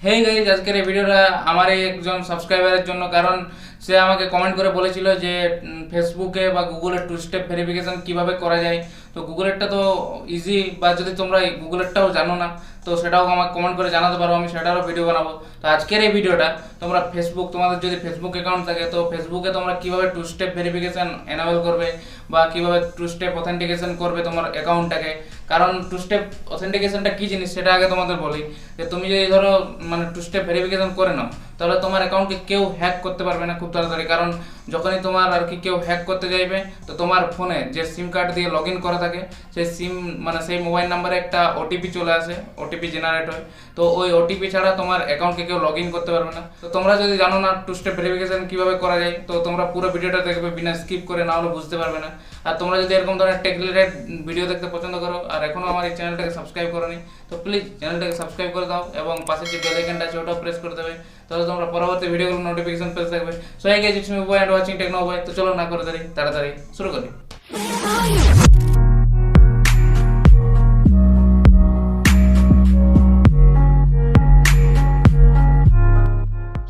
Hey guys, আজকের এই ভিডিওটা আমার একজন সাবস্ক্রাইবারের জন্য, কারণ সে আমাকে কমেন্ট করে বলেছিল যে ফেসবুকে বা গুগলের টু স্টেপ ভেরিফিকেশন কিভাবে করা যায়। তো গুগলেরটা তো ইজি, বা যদি তোমরা গুগলেরটাও জানো না তো সেটাও আমাকে কমেন্ট করে জানাতে পারো, আমি সেটারও ভিডিও বানাবো। তো আজকের এই ভিডিওটা তোমরা তোমাদের যদি ফেসবুক অ্যাকাউন্ট থাকে তো ফেসবুকে তোমরা কিভাবে টু স্টেপ ভেরিফিকেশন এনাবেল করবে বা কিভাবে টু স্টেপ অথেন্টিকেশন করবে তোমার অ্যাকাউন্টটাকে। কারণ টু স্টেপ অথেন্টিকেশনটা কি জিনিস সেটা আগে তোমাদের বলি। যে তুমি যদি ধরো টু স্টেপ ভেরিফিকেশন করে নাও, তাহলে তোমার অ্যাকাউন্টকে কেউ হ্যাক করতে পারবে না খুব তাড়াতাড়ি। কারণ যখনই তোমার আর কি কেউ হ্যাক করতে চাইবে, তো তোমার ফোনে যে সিম কার্ড দিয়ে লগ ইন করা থাকে সেই সেই মোবাইল নাম্বারে একটা ওটিপি চলে আসে, ওটিপি জেনারেট হয়। তো ওই ওটিপি ছাড়া তোমার অ্যাকাউন্টকে কেউ লগ ইন করতে পারবে না। তো তোমরা যদি জানো না টু স্টেপ ভেরিফিকেশন কিভাবে করা যায়, তো তোমরা পুরো ভিডিওটা দেখবে বিনা স্কিপ করে, না হলে বুঝতে পারবে না। আর তোমরা যদি এরকম ধরনের টেক রিলেটেড ভিডিও দেখতে পছন্দ করো আর এখনো আমার এই চ্যানেলটাকে সাবস্ক্রাইব করোনি, তো প্লিজ চ্যানেলটাকে সাবস্ক্রাইব করে দাও এবং পাশে যে বেল আইকনটা আছে ওটাও প্রেস করে দেবে, তাহলে তোমরা পরবর্তী ভিডিওগুলো নোটিফিকেশন পেতে থাকবে। সো এই guys, it's me Bubai and watching Techno Bubai. তো চলো না করে তাড়াতাড়ি শুরু করি।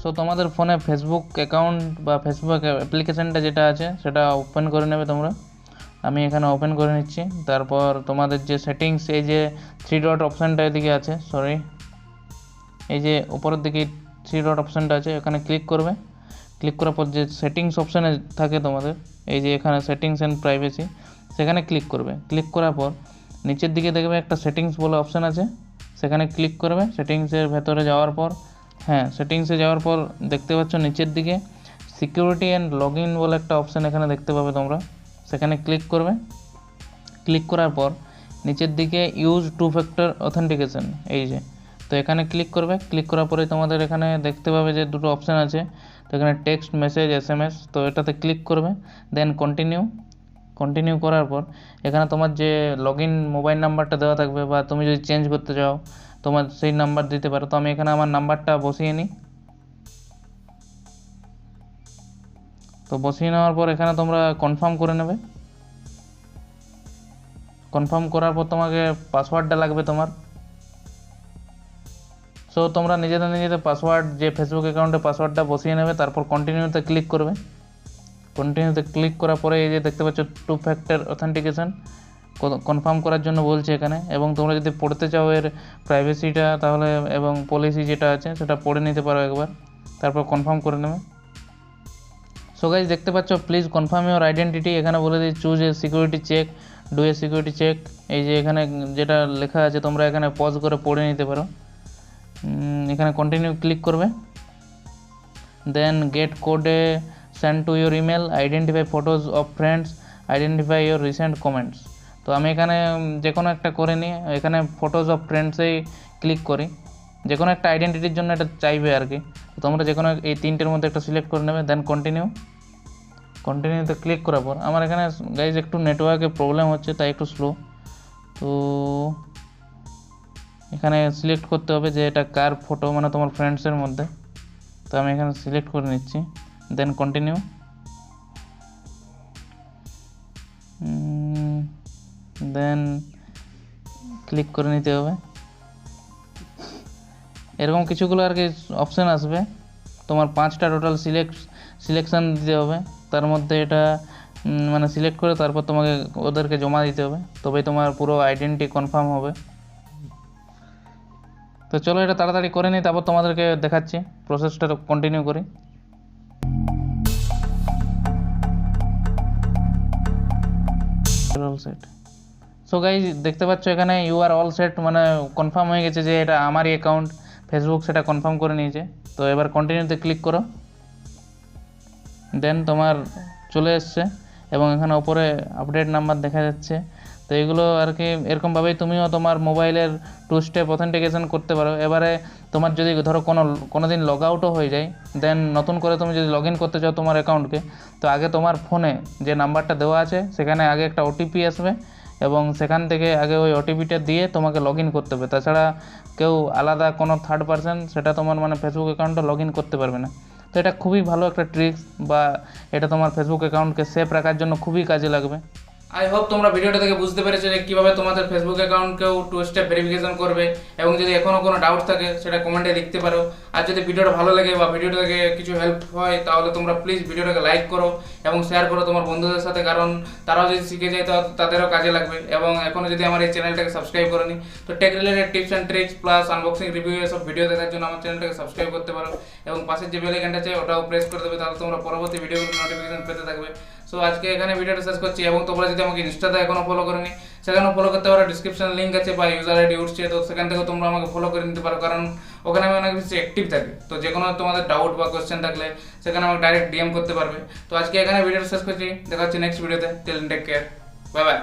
সো তোমাদের ফোনে ফেসবুক অ্যাকাউন্ট বা ফেসবুক অ্যাপ্লিকেশানটা যেটা আছে সেটা ওপেন করে নেবে তোমরা। আমি এখানে ওপেন করে নিচ্ছি। তারপর তোমাদের যে সেটিংস, এই যে থ্রি ডট অপশানটা এদিকে আছে, এই যে উপরের দিকে থ্রি ডট অপশানটা আছে, এখানে ক্লিক করবে। ক্লিক করার পর যে সেটিংস অপশানে থাকে তোমাদের, এই যে এখানে সেটিংস অ্যান্ড প্রাইভেসি, সেখানে ক্লিক করবে। ক্লিক করার পর নিচের দিকে দেখবে একটা সেটিংস বলে অপশান আছে, সেখানে ক্লিক করবে। সেটিংসের ভেতরে যাওয়ার পর সেটিংসে যাওয়ার পর দেখতে পাচ্ছ নিচের দিকে সিকিউরিটি অ্যান্ড লগ ইন বলে একটা অপশান এখানে দেখতে পাবে তোমরা, সেখানে ক্লিক করবে। ক্লিক করার পর নিচের দিকে ইউজ টু ফ্যাক্টর অথেন্টিকেশন, এই যে, তো এখানে ক্লিক করবে। ক্লিক করার পরে তোমাদের এখানে দেখতে পাবে যে দুটো অপশান আছে, তো এখানে টেক্সট মেসেজ SMS, তো এটাতে ক্লিক করবে। দেন কন্টিনিউ করার পর এখানে তোমার যে লগ ইন মোবাইল নাম্বারটা দেওয়া থাকবে, বা তুমি যদি চেঞ্জ করতে চাও তোমার সেই নাম্বার দিতে পারো। তো আমি এখানে আমার নাম্বারটা বসিয়ে নিই। তো বসিয়ে নেওয়ার পর এখানে তোমরা কনফার্ম করে নেবে। কনফার্ম করার পর তোমাকে পাসওয়ার্ডটা লাগবে তোমার। সো তোমরা নিজেদের পাসওয়ার্ড, যে ফেসবুক অ্যাকাউন্টে পাসওয়ার্ডটা বসিয়ে নেবে। তারপর কন্টিনিউতে ক্লিক করবে। কন্টিনিউতে ক্লিক করার পরে এই যে দেখতে পাচ্ছ টু ফ্যাক্টর অথেন্টিকেশন কনফার্ম করার জন্য বলছে এখানে। এবং তোমরা যদি পড়তে চাও এর প্রাইভেসিটা, তাহলে এবং পলিসি যেটা আছে সেটা পড়ে নিতে পারো একবার, তারপর কনফার্ম করে নেবে। সো গাইজ, দেখতে পাচ্ছ প্লিজ কনফার্ম ইউর আইডেন্টিটি, এখানে বলে দিই choose a security check, do a security check. এই যে এখানে যেটা লেখা আছে তোমরা এখানে পজ করে পড়ে নিতে পারো। এখানে কন্টিনিউ ক্লিক করবে। দেন গেট কোডে send to your email, identify photos of friends, identify your recent comments. তো আমি এখানে যে কোনো একটা করে নিই, এখানে ফটোজ অফ ফ্রেন্ডসেই ক্লিক করি। যে কোনো একটা আইডেন্টিটির জন্য এটা চাইবে আর কি। তো তোমরা যে কোনো এই তিনটের মধ্যে একটা সিলেক্ট করে নেবে। দেন কন্টিনিউতে ক্লিক করার পর আমার এখানে গাইজ একটু নেটওয়ার্কের প্রবলেম হচ্ছে, তাই একটু স্লো। তো এখানে সিলেক্ট করতে হবে যে এটা কার ফটো, মানে তোমার ফ্রেন্ডসের মধ্যে। তো আমি এখানে সিলেক্ট করে নিচ্ছি। দেন কন্টিনিউ। দেন ক্লিক করে নিতে হবে। এরকম কিছুগুলো আর কি অপশান আসবে, তোমার 5টা টোটাল সিলেকশান দিতে হবে। তার মধ্যে এটা মানে সিলেক্ট করে তারপর তোমাকে ওদেরকে জমা দিতে হবে, তবেই তোমার পুরো আইডেন্টিটি কনফার্ম হবে। তো চলো এটা তাড়াতাড়ি করে নিই, তারপর তোমাদেরকে দেখাচ্ছি। প্রসেসটা কন্টিনিউ করি। All set. সো গাইজ, দেখতে পাচ্ছ এখানে ইউ আর অল সেট, মানে কনফার্ম হয়ে গেছে যে এটা আমারই অ্যাকাউন্ট। ফেসবুক সেটা কনফার্ম করে নিয়েছে। তো এবার কন্টিনিউতে ক্লিক করো। দেন তোমার চলে এসছে এবং এখানে ওপরে আপডেট নাম্বার দেখা যাচ্ছে। তো এগুলো আর কি এরকমভাবেই তুমিও তোমার মোবাইলের টু স্টেপ অথেন্টিকেশন করতে পারো। এবারে তোমার যদি ধরো কোনো দিন লগ আউটও হয়ে যায়, দেন নতুন করে তুমি যদি লগ ইন করতে চাও তোমার অ্যাকাউন্টকে, তো আগে তোমার ফোনে যে নাম্বারটা দেওয়া আছে সেখানে আগে একটা ওটিপি আসবে, এবং সেখান থেকে আগে ওই ওটিপিটা দিয়ে তোমাকে লগ ইন করতে হবে। তাছাড়া কেউ আলাদা কোনো থার্ড পারসন সেটা তোমার ফেসবুক অ্যাকাউন্টে লগ ইন করতে পারবে না। তো এটা খুবই ভালো একটা ট্রিক্স, বা এটা তোমার ফেসবুক অ্যাকাউন্টকে সেফ রাখার জন্য খুবই কাজে লাগবে। আই হোপ তোমরা ভিডিওটা থেকে বুঝতে পেরেছো যে কীভাবে তোমাদের ফেসবুক অ্যাকাউন্টকেও 2 স্টেপ ভেরিফিকেশন করবে। এবং যদি এখনও কোনো ডাউট থাকে সেটা কমেন্টে লিখতে পারো। আর যদি ভিডিওটা ভালো লাগে বা ভিডিওটা থেকে কিছু হেল্প হয় তাহলে তোমরা প্লিজ ভিডিওটাকে লাইক করো এবং শেয়ার করো তোমার বন্ধুদের সাথে, কারণ তারাও যদি শিখে যায় তো তাদেরও কাজে লাগবে। এবং এখনও যদি আমার এই চ্যানেলটাকে সাবস্ক্রাইব করোনি তো tech related tips and tricks plus unboxing review এসব ভিডিও দেখার জন্য আমার চ্যানেলটাকে সাবস্ক্রাইব করতে পারো এবং পাশের যে বেল আইকনটা আছে ওটাও প্রেস করে দেবে, তাহলে তোমরা পরবর্তী ভিডিওগুলোর নোটিফিকেশন পেতে থাকবে। সো আজকে এখানে ভিডিওটা শেষ করছি। এবং তোমরা যদি আমাকে ইনস্টাতে এখনো ফলো করোনি সেখানেও ফলো করতে পারো, ডিসক্রিপশন লিঙ্ক আছে বা ইউজার আইডি উঠছে, তো সেখান থেকে তোমরা আমাকে ফলো করে নিতে পারো, কারণ ওখানে আমি অনেক বেশি অ্যাক্টিভ থাকি। তো যে কোনো তোমাদের ডাউট বা কোয়েশ্চেন থাকলে সেখানে আমাকে ডাইরেক্ট ডিএম করতে পারবে। তো আজকে এখানে ভিডিওটা শেষ করছি, দেখা হচ্ছে নেক্সট ভিডিওতে। Till then take care, bye by.